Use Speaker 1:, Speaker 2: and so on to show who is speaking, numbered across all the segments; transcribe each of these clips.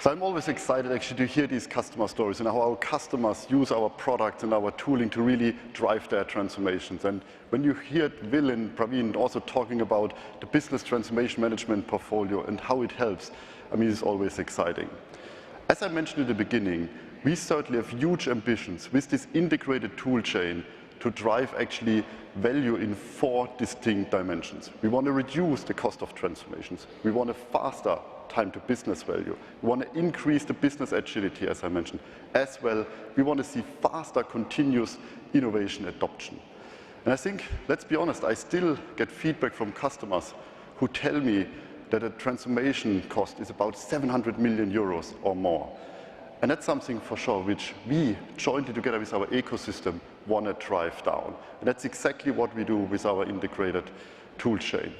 Speaker 1: So I'm always excited actually to hear these customer stories and how our customers use our products and our tooling to really drive their transformations. And when you hear Will and Praveen also talking about the business transformation management portfolio and how it helps, I mean, it's always exciting. As I mentioned in the beginning, we certainly have huge ambitions with this integrated tool chain to drive actually value in 4 distinct dimensions. We want to reduce the cost of transformations. We want a faster time to business value. We want to increase the business agility, as I mentioned. As well, we want to see faster continuous innovation adoption. And I think, let's be honest, I still get feedback from customers who tell me that a transformation cost is about 700 million euros or more. And that's something for sure which we jointly together with our ecosystem want to drive down. And that's exactly what we do with our integrated tool chain,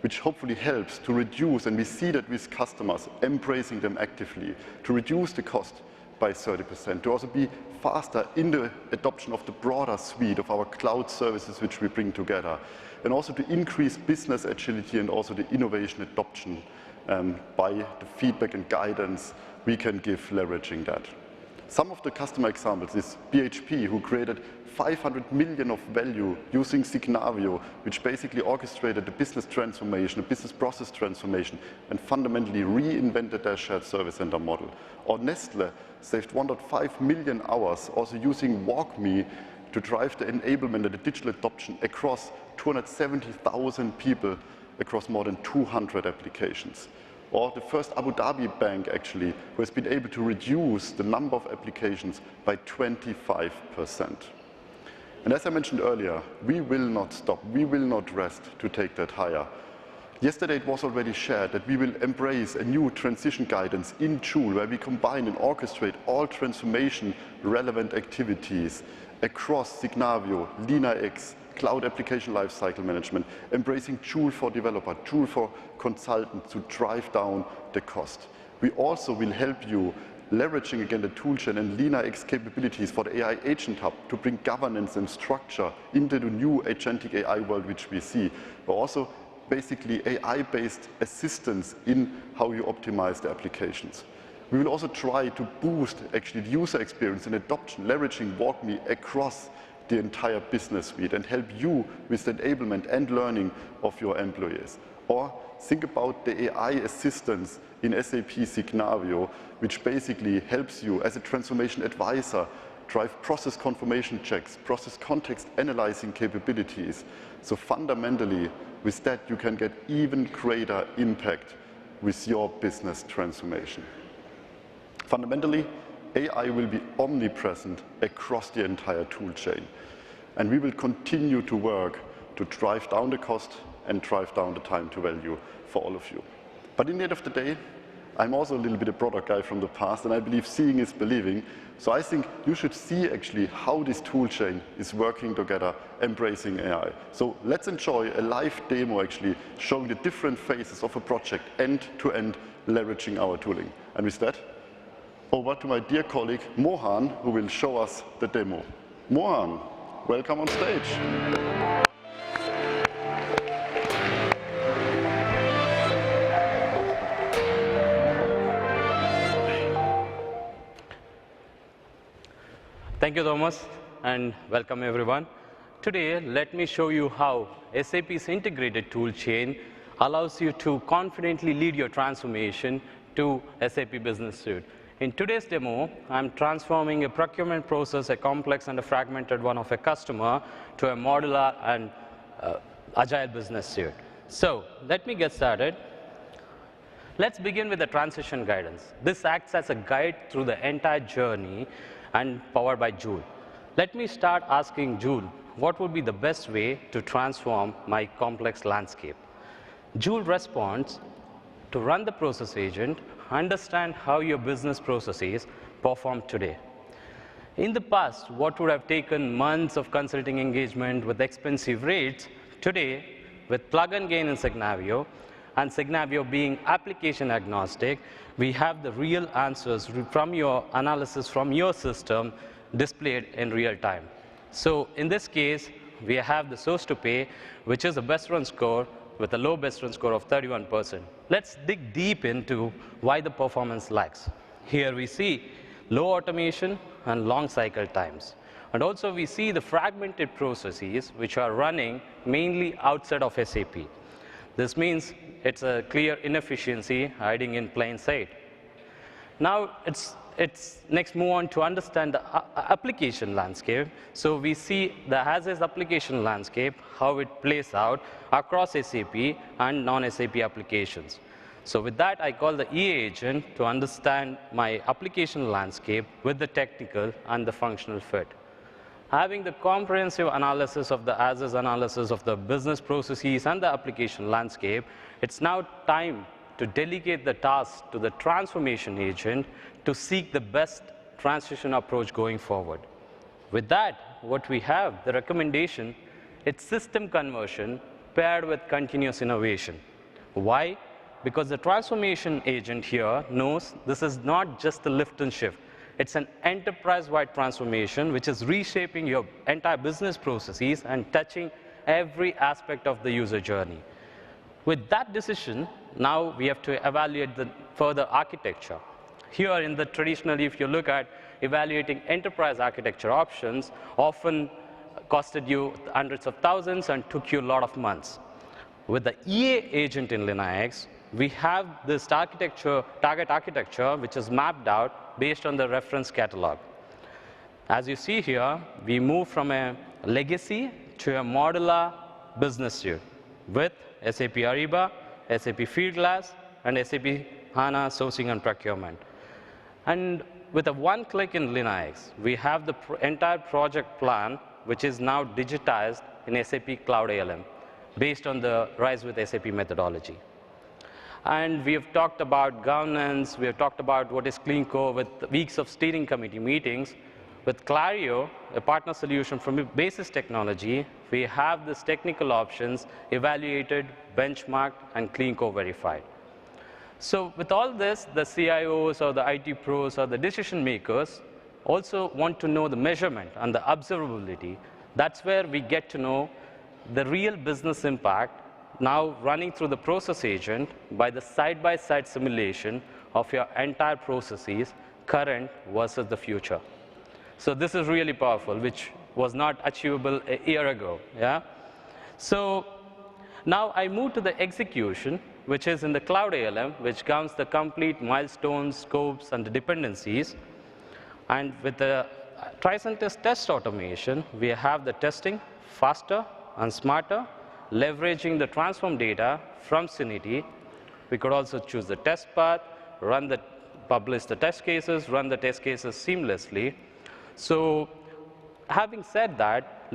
Speaker 1: which hopefully helps to reduce, and we see that with customers embracing them actively, to reduce the cost by 30%, to also be faster in the adoption of the broader suite of our cloud services which we bring together, and also to increase business agility and also the innovation adoption by the feedback and guidance we can give leveraging that. Some of the customer examples is BHP, who created 500 million of value using Signavio, which basically orchestrated the business transformation, the business process transformation, and fundamentally reinvented their shared service center model. Or Nestle saved 1.5 million hours also using WalkMe to drive the enablement and the digital adoption across 270,000 people across more than 200 applications. Or the first Abu Dhabi bank, actually, who has been able to reduce the number of applications by 25%. And as I mentioned earlier, we will not stop, we will not rest to take that higher. Yesterday it was already shared that we will embrace a new transition guidance in Joule, where we combine and orchestrate all transformation relevant activities across Signavio, LeanIX, Cloud Application Lifecycle Management, embracing Joule for developer, Joule for consultants to drive down the cost. We also will help you leveraging again the toolchain and LeanIX capabilities for the AI Agent Hub to bring governance and structure into the new agentic AI world which we see, but also basically AI-based assistance in how you optimize the applications. We will also try to boost actually the user experience and adoption, leveraging WalkMe across the entire business suite and help you with the enablement and learning of your employees. Or think about the AI assistance in SAP Signavio, which basically helps you as a transformation advisor drive process confirmation checks, process context analyzing capabilities. So fundamentally, with that, you can get even greater impact with your business transformation. Fundamentally, AI will be omnipresent across the entire tool chain. And we will continue to work to drive down the cost and drive down the time to value for all of you. But in the end of the day, I'm also a little bit a product guy from the past, and I believe seeing is believing. So I think you should see actually how this tool chain is working together, embracing AI. So let's enjoy a live demo actually showing the different phases of a project end to end, leveraging our tooling. And with that, over to my dear colleague Mohan, who will show us the demo. Mohan, welcome on stage.
Speaker 2: Thank you, Thomas, and welcome everyone. Today, let me show you how SAP's integrated tool chain allows you to confidently lead your transformation to SAP Business Suite. In today's demo, I'm transforming a procurement process, a complex and a fragmented one of a customer, to a modular and agile business suite. So let me get started. Let's begin with the transition guidance. This acts as a guide through the entire journey and powered by Joule. Let me start asking Joule, what would be the best way to transform my complex landscape? Joule responds to run the process agent, understand how your business processes perform today. In the past, what would have taken months of consulting engagement with expensive rates, today, with plug and gain in Signavio, and Signavio being application agnostic, we have the real answers from your analysis from your system displayed in real time. So in this case, we have the source to pay, which is a best run score with a low best run score of 31%. Let's dig deep into why the performance lags. Here we see low automation and long cycle times. And also we see the fragmented processes which are running mainly outside of SAP. This means it's a clear inefficiency hiding in plain sight. Now it's next move on to understand the application landscape. So we see the as-is application landscape, how it plays out across SAP and non-SAP applications. So with that, I call the EA agent to understand my application landscape with the technical and the functional fit. Having the comprehensive analysis of the as-is analysis of the business processes and the application landscape, it's now time to delegate the task to the transformation agent to seek the best transition approach going forward. With that, what we have, the recommendation, it's system conversion paired with continuous innovation. Why? Because the transformation agent here knows this is not just a lift and shift. It's an enterprise-wide transformation which is reshaping your entire business processes and touching every aspect of the user journey. With that decision, now we have to evaluate the further architecture. Here in the traditionally, if you look at evaluating enterprise architecture options, often costed you hundreds of thousands and took you a lot of months. With the EA agent in Linux, we have this architecture, target architecture, which is mapped out based on the reference catalog. As you see here, we move from a legacy to a modular business suite with SAP Ariba, SAP Fieldglass, and SAP HANA sourcing and procurement. And with a one-click in Linux, we have the entire project plan, which is now digitized in SAP Cloud ALM, based on the Rise with SAP methodology. And we have talked about governance, we have talked about what is clean core with weeks of steering committee meetings. With Clario, a partner solution from Basis Technology, we have these technical options evaluated, benchmarked, and clean core verified. So with all this, the CIOs or the IT pros or the decision makers also want to know the measurement and the observability. That's where we get to know the real business impact now running through the process agent by the side-by-side simulation of your entire processes, current versus the future. So this is really powerful, which was not achievable a year ago. Yeah? So now I move to the execution, which is in the Cloud ALM, which counts the complete milestones, scopes, and the dependencies. And with the Tricentis test automation, we have the testing faster and smarter, leveraging the transform data from Synity. We could also choose the test path, publish the test cases, run the test cases seamlessly. So having said that,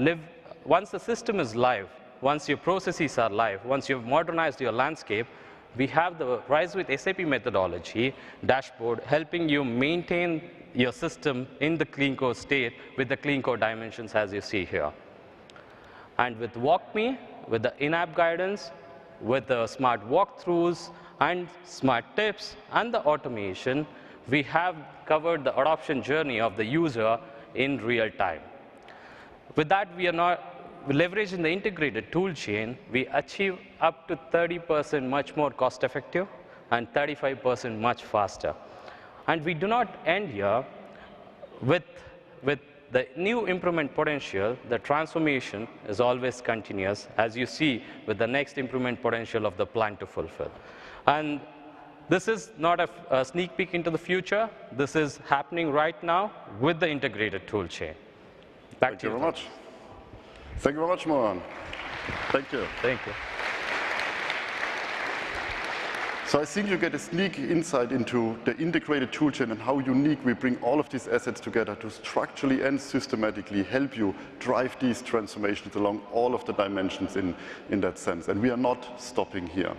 Speaker 2: once the system is live, once your processes are live, once you've modernized your landscape, we have the Rise with SAP methodology dashboard helping you maintain your system in the clean core state with the clean core dimensions as you see here. And with WalkMe, with the in-app guidance, with the smart walkthroughs and smart tips and the automation, we have covered the adoption journey of the user in real time. With that, we are not leveraging the integrated tool chain, we achieve up to 30% much more cost effective and 35% much faster. And we do not end here with the new improvement potential. The transformation is always continuous, as you see with the next improvement potential of the plan to fulfill. And this is not a sneak peek into the future. This is happening right now with the integrated tool chain. Back to you.
Speaker 1: Thank you very much. Thank you very much, Mohan. Thank you.
Speaker 2: Thank you.
Speaker 1: So I think you get a sneak insight into the integrated toolchain and how unique we bring all of these assets together to structurally and systematically help you drive these transformations along all of the dimensions in that sense. And we are not stopping here.